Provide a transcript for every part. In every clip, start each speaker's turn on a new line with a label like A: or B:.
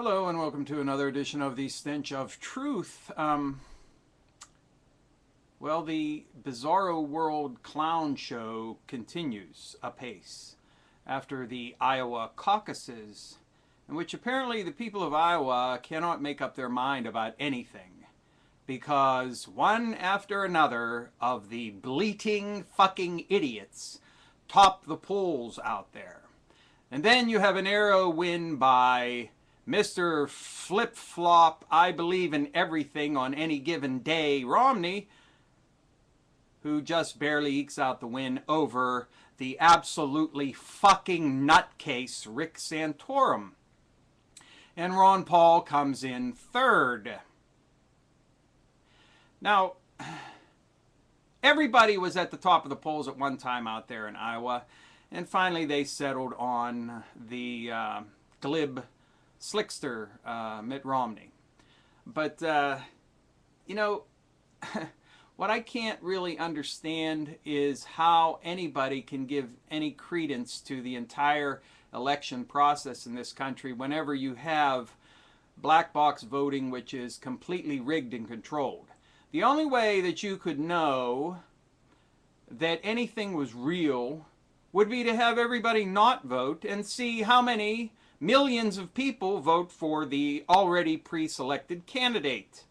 A: Hello and welcome to another edition of the Stench of Truth. Well, the Bizarro World Clown Show continues apace after the Iowa caucuses, in which apparently the people of Iowa cannot make up their mind about anything because one after another of the bleating fucking idiots top the polls out there. And then you have an arrow win by Mr. Flip Flop, I believe in everything on any given day, Romney, who just barely ekes out the win over the absolutely fucking nutcase Rick Santorum. And Ron Paul comes in third. Now, everybody was at the top of the polls at one time out there in Iowa, and finally they settled on the glib slickster Mitt Romney. But, you know, what I can't really understand is how anybody can give any credence to the entire election process in this country whenever you have black box voting, which is completely rigged and controlled. The only way that you could know that anything was real would be to have everybody not vote and see how many millions of people vote for the already pre-selected candidate.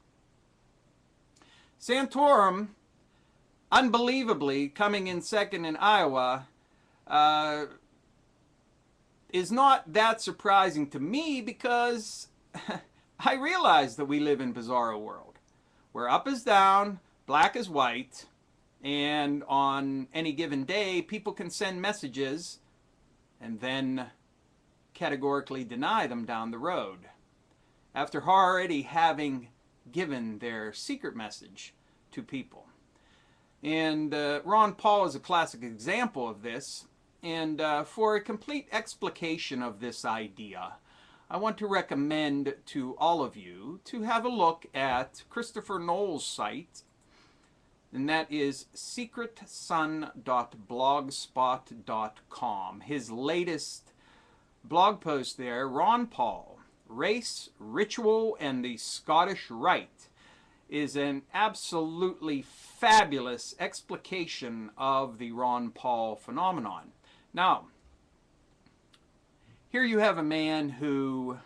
A: Santorum, unbelievably, coming in second in Iowa, is not that surprising to me because I realize that we live in bizarro world, where up is down, black is white, and on any given day, people can send messages and then categorically deny them down the road after already having given their secret message to people. And Ron Paul is a classic example of this. And for a complete explication of this idea, I want to recommend to all of you to have a look at Christopher Knowles' site, and that is secretsun.blogspot.com. His latest blog post there, Ron Paul, Race, Ritual, and the Scottish Rite, is an absolutely fabulous explication of the Ron Paul phenomenon. Now, here you have a man who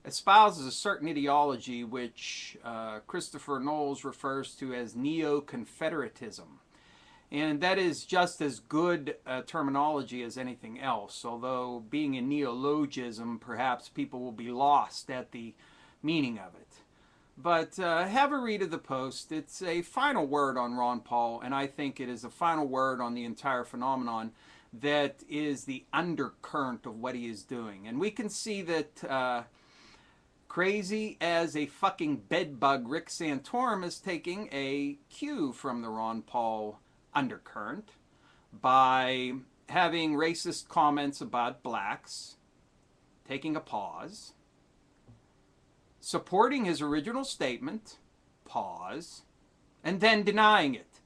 A: espouses a certain ideology which Christopher Knowles refers to as neo-confederatism. And that is just as good terminology as anything else, although being a neologism, perhaps people will be lost at the meaning of it. But have a read of the post. It's a final word on Ron Paul, and I think it is a final word on the entire phenomenon that is the undercurrent of what he is doing. And we can see that crazy as a fucking bedbug Rick Santorum is taking a cue from the Ron Paul undercurrent by having racist comments about blacks, taking a pause, supporting his original statement, pause, and then denying it.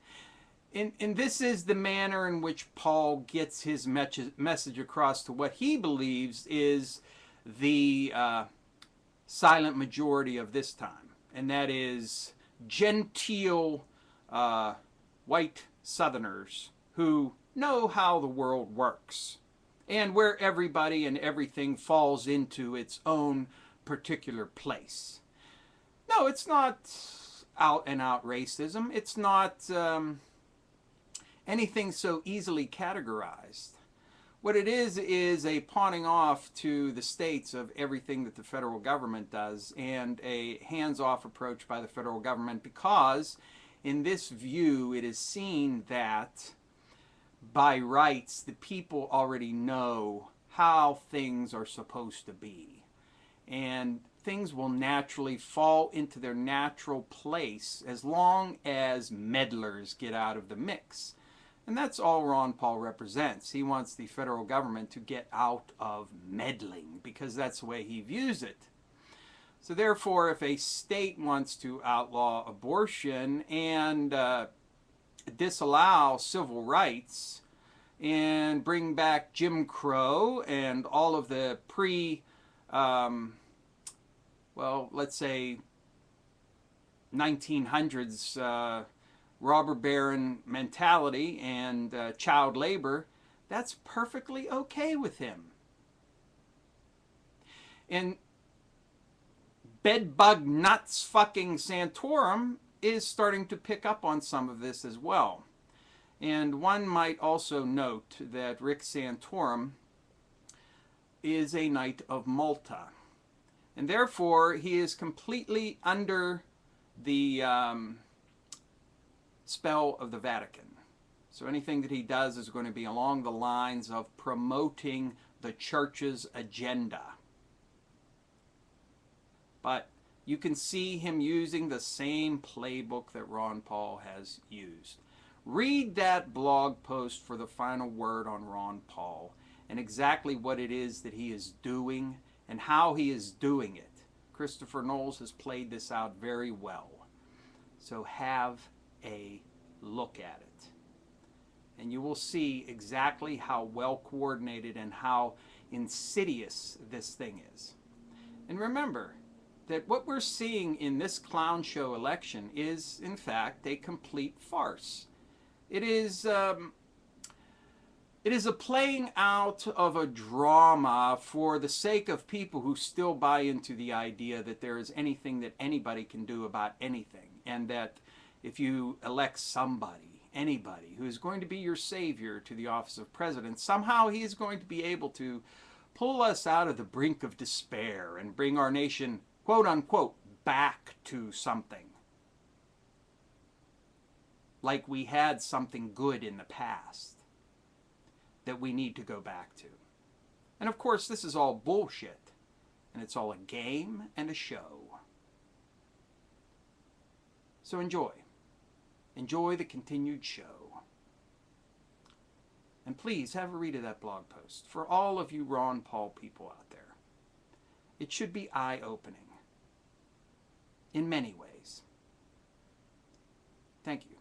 A: And this is the manner in which Paul gets his message across to what he believes is the silent majority of this time, and that is genteel white Southerners who know how the world works and where everybody and everything falls into its own particular place. No, it's not out and out racism. It's not anything so easily categorized. What it is a pawning off to the states of everything that the federal government does, and a hands-off approach by the federal government, because in this view it is seen that by rights the people already know how things are supposed to be, and things will naturally fall into their natural place as long as meddlers get out of the mix. And that's all Ron Paul represents. He wants the federal government to get out of meddling because that's the way he views it. So therefore, if a state wants to outlaw abortion and disallow civil rights and bring back Jim Crow and all of the well, let's say 1900s robber baron mentality and child labor, that's perfectly okay with him. And bedbug nuts fucking Santorum is starting to pick up on some of this as well. And one might also note that Rick Santorum is a Knight of Malta. And therefore, he is completely under the spell of the Vatican. So anything that he does is going to be along the lines of promoting the church's agenda. But you can see him using the same playbook that Ron Paul has used. Read that blog post for the final word on Ron Paul and exactly what it is that he is doing and how he is doing it. Christopher Knowles has played this out very well. So have a look at it. And you will see exactly how well coordinated and how insidious this thing is. And remember that what we're seeing in this clown show election is, in fact, a complete farce. It is a playing out of a drama for the sake of people who still buy into the idea that there is anything that anybody can do about anything, and that if you elect somebody, anybody, who is going to be your savior to the office of president, somehow he is going to be able to pull us out of the brink of despair and bring our nation, quote unquote, back to something. Like we had something good in the past that we need to go back to. And of course, this is all bullshit. And it's all a game and a show. So enjoy. Enjoy the continued show. And please have a read of that blog post for all of you Ron Paul people out there. It should be eye-opening in many ways. Thank you.